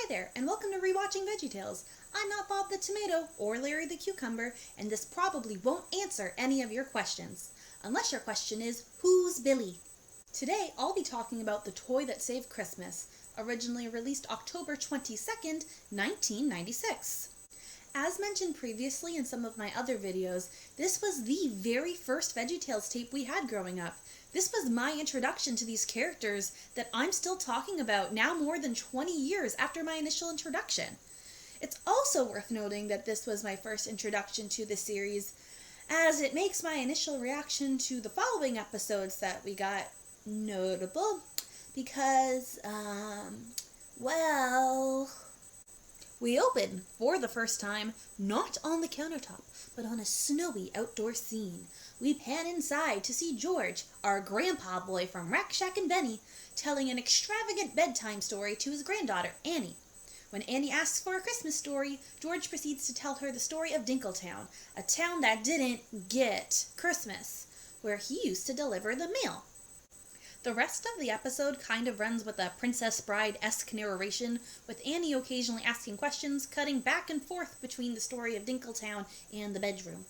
Hi there, and welcome to Rewatching VeggieTales. I'm not Bob the Tomato or Larry the Cucumber, and this probably won't answer any of your questions. Unless your question is, who's Billy? Today, I'll be talking about The Toy That Saved Christmas, originally released October 22nd, 1996. As mentioned previously in some of my other videos, this was the very first VeggieTales tape we had growing up. This was my introduction to these characters that I'm still talking about now more than 20 years after my initial introduction. It's also worth noting that this was my first introduction to the series, as it makes my initial reaction to the following episodes that we got notable, because, we open, for the first time, not on the countertop, but on a snowy outdoor scene. We pan inside to see George, our grandpa boy from Rack Shack and Benny, telling an extravagant bedtime story to his granddaughter, Annie. When Annie asks for a Christmas story, George proceeds to tell her the story of Dinkletown, a town that didn't get Christmas, where he used to deliver the mail. The rest of the episode kind of runs with a Princess Bride-esque narration, with Annie occasionally asking questions, cutting back and forth between the story of Dinkletown and the bedroom.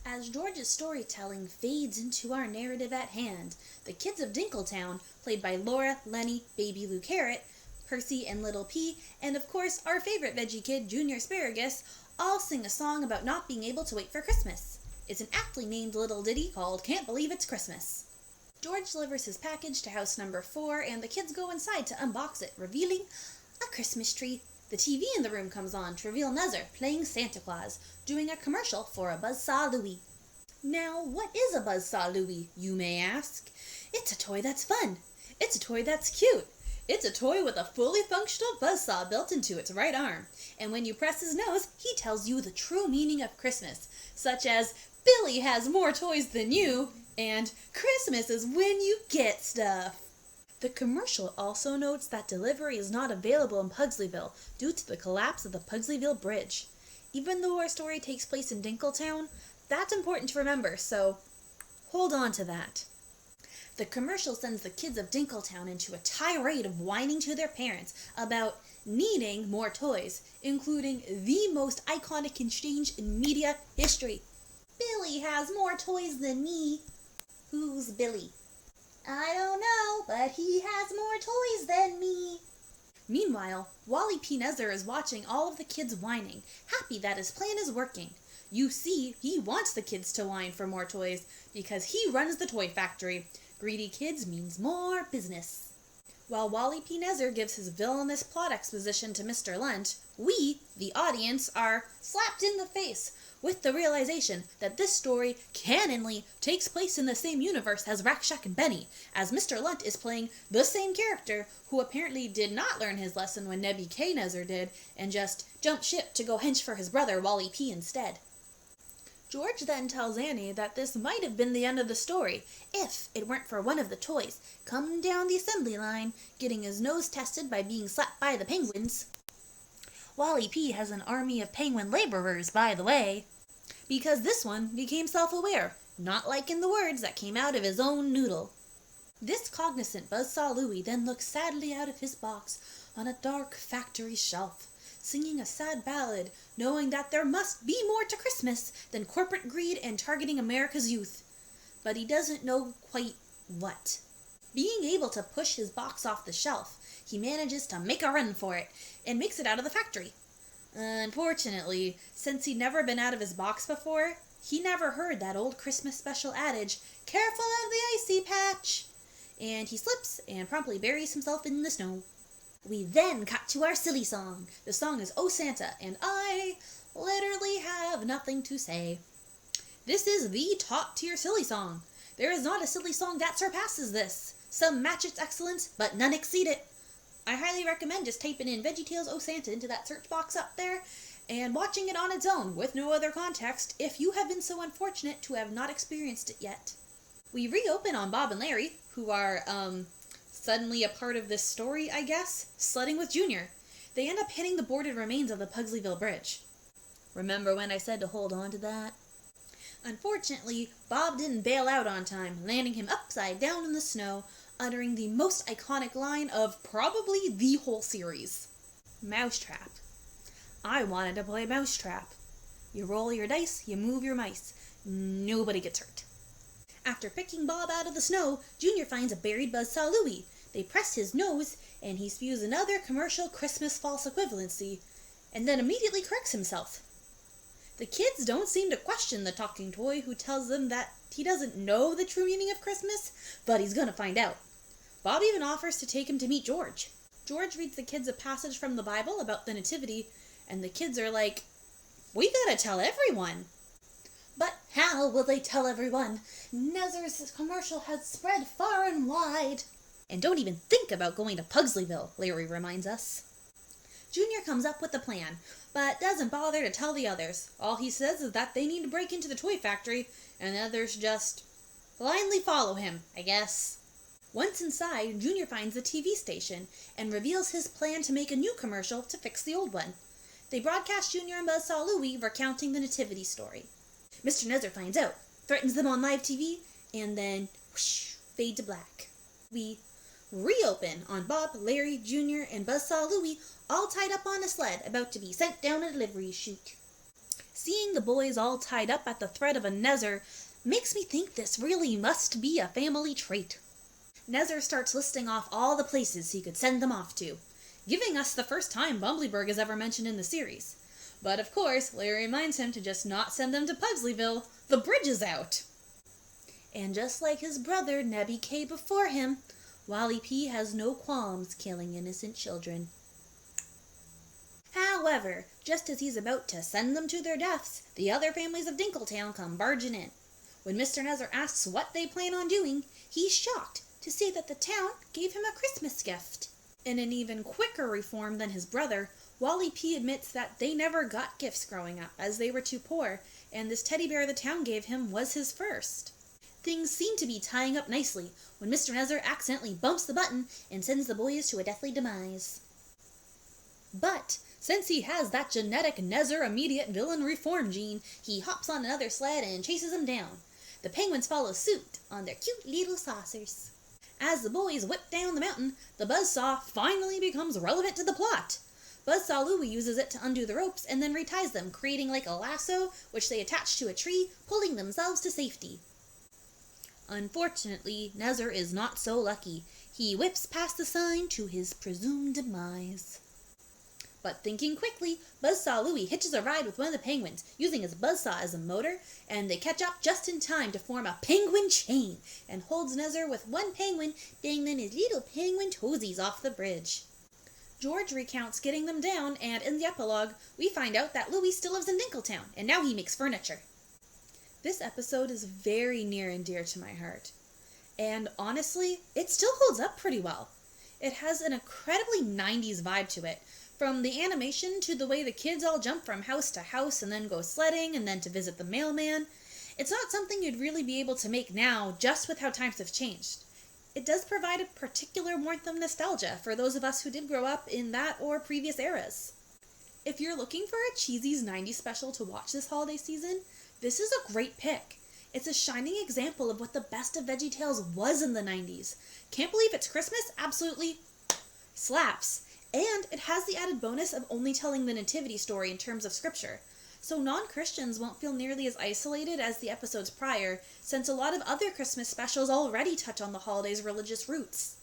As George's storytelling fades into our narrative at hand, the kids of Dinkletown, played by Laura, Lenny, Baby Lou Carrot, Percy and Little P, and of course our favorite veggie kid, Junior Asparagus, all sing a song about not being able to wait for Christmas. It's an aptly named little ditty called Can't Believe It's Christmas. George delivers his package to house number 4, and the kids go inside to unbox it, revealing a Christmas tree. The TV in the room comes on to reveal Nuzzar playing Santa Claus, doing a commercial for a Buzzsaw Louie. Now, what is a Buzzsaw Louie, you may ask? It's a toy that's fun. It's a toy that's cute. It's a toy with a fully functional buzzsaw built into its right arm. And when you press his nose, he tells you the true meaning of Christmas, such as, Billy has more toys than you, and Christmas is when you get stuff. The commercial also notes that delivery is not available in Pugsleyville due to the collapse of the Pugsleyville Bridge. Even though our story takes place in Dinkletown, that's important to remember, so hold on to that. The commercial sends the kids of Dinkletown into a tirade of whining to their parents about needing more toys, including the most iconic exchange in media history. Billy has more toys than me. Who's Billy? I don't know, but he has more toys than me. Meanwhile, Wally P. Nezzer is watching all of the kids whining, happy that his plan is working. You see, he wants the kids to whine for more toys, because he runs the toy factory. Greedy kids means more business. While Wally P. Nezzer gives his villainous plot exposition to Mr. Lunt, we, the audience, are slapped in the face with the realization that this story canonly takes place in the same universe as Rack Shack and Benny, as Mr. Lunt is playing the same character who apparently did not learn his lesson when Nebby K. Nezzer did, and just jumped ship to go hench for his brother Wally P. instead. George then tells Annie that this might have been the end of the story, if it weren't for one of the toys coming down the assembly line, getting his nose tested by being slapped by the penguins. Wally P. has an army of penguin laborers, by the way, because this one became self-aware, not liking the words that came out of his own noodle. This cognizant Buzzsaw Louie then looks sadly out of his box on a dark factory shelf, singing a sad ballad, knowing that there must be more to Christmas than corporate greed and targeting America's youth. But he doesn't know quite what. Being able to push his box off the shelf, he manages to make a run for it, and makes it out of the factory. Unfortunately, since he'd never been out of his box before, he never heard that old Christmas special adage, "Careful of the icy patch," and he slips and promptly buries himself in the snow. We then cut to our silly song. The song is "Oh Santa," and I literally have nothing to say. This is the top-tier silly song. There is not a silly song that surpasses this. Some match its excellence, but none exceed it. I highly recommend just typing in VeggieTales Oh Santa into that search box up there and watching it on its own with no other context if you have been so unfortunate to have not experienced it yet. We reopen on Bob and Larry, who are, suddenly a part of this story, I guess, sledding with Junior. They end up hitting the boarded remains of the Pugsleyville Bridge. Remember when I said to hold on to that? Unfortunately, Bob didn't bail out on time, landing him upside down in the snow, uttering the most iconic line of probably the whole series. Mousetrap. I wanted to play Mousetrap. You roll your dice, you move your mice. Nobody gets hurt. After picking Bob out of the snow, Junior finds a buried Buzzsaw Louie. They press his nose, and he spews another commercial Christmas false equivalency, and then immediately corrects himself. The kids don't seem to question the talking toy, who tells them that he doesn't know the true meaning of Christmas, but he's gonna find out. Bob even offers to take him to meet George. George reads the kids a passage from the Bible about the Nativity, and the kids are like, "We gotta tell everyone." But how will they tell everyone? Nezer's commercial has spread far and wide. And don't even think about going to Pugsleyville, Larry reminds us. Junior comes up with a plan, but doesn't bother to tell the others. All he says is that they need to break into the toy factory, and the others just blindly follow him, I guess. Once inside, Junior finds the TV station and reveals his plan to make a new commercial to fix the old one. They broadcast Junior and Buzzsaw Louie recounting the Nativity story. Mr. Nezer finds out, threatens them on live TV, and then whoosh, fade to black. We reopen on Bob, Larry, Junior, and Buzzsaw Louie all tied up on a sled about to be sent down a delivery chute. Seeing the boys all tied up at the threat of a Nezer makes me think this really must be a family trait. Nezer starts listing off all the places he could send them off to, giving us the first time Bumbleberg is ever mentioned in the series. But of course, Larry reminds him to just not send them to Pugsleyville. The bridge is out. And just like his brother Nebby K before him, Wally P has no qualms killing innocent children. However, just as he's about to send them to their deaths, the other families of Dinkletown come barging in. When Mr. Nezer asks what they plan on doing, he's shocked to see that the town gave him a Christmas gift. In an even quicker reform than his brother, Wally P admits that they never got gifts growing up, as they were too poor, and this teddy bear the town gave him was his first. Things seem to be tying up nicely when Mr. Nezer accidentally bumps the button and sends the boys to a deathly demise. But since he has that genetic Nezer immediate villain reform gene, he hops on another sled and chases them down. The penguins follow suit on their cute little saucers. As the boys whip down the mountain, the buzzsaw finally becomes relevant to the plot. Buzzsaw Louie uses it to undo the ropes and then reties them, creating like a lasso, which they attach to a tree, pulling themselves to safety. Unfortunately, Nezer is not so lucky. He whips past the sign to his presumed demise. But thinking quickly, Buzzsaw Louie hitches a ride with one of the penguins, using his buzzsaw as a motor, and they catch up just in time to form a penguin chain, and holds Nezer with one penguin dangling his little penguin toesies off the bridge. George recounts getting them down, and in the epilogue, we find out that Louie still lives in Dinkletown, and now he makes furniture. This episode is very near and dear to my heart, and honestly, it still holds up pretty well. It has an incredibly 90s vibe to it, from the animation to the way the kids all jump from house to house and then go sledding and then to visit the mailman. It's not something you'd really be able to make now just with how times have changed. It does provide a particular warmth of nostalgia for those of us who did grow up in that or previous eras. If you're looking for a cheesy's 90s special to watch this holiday season, this is a great pick. It's a shining example of what the best of VeggieTales was in the 90s. Can't believe it's Christmas? Absolutely slaps. And it has the added bonus of only telling the nativity story in terms of scripture. So non-Christians won't feel nearly as isolated as the episodes prior, since a lot of other Christmas specials already touch on the holiday's religious roots.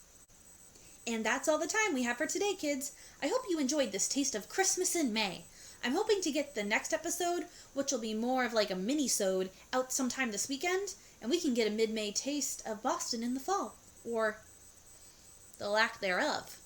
And that's all the time we have for today, kids. I hope you enjoyed this taste of Christmas in May. I'm hoping to get the next episode, which will be more of like a mini-sode, out sometime this weekend, and we can get a mid-May taste of Boston in the fall. Or the lack thereof.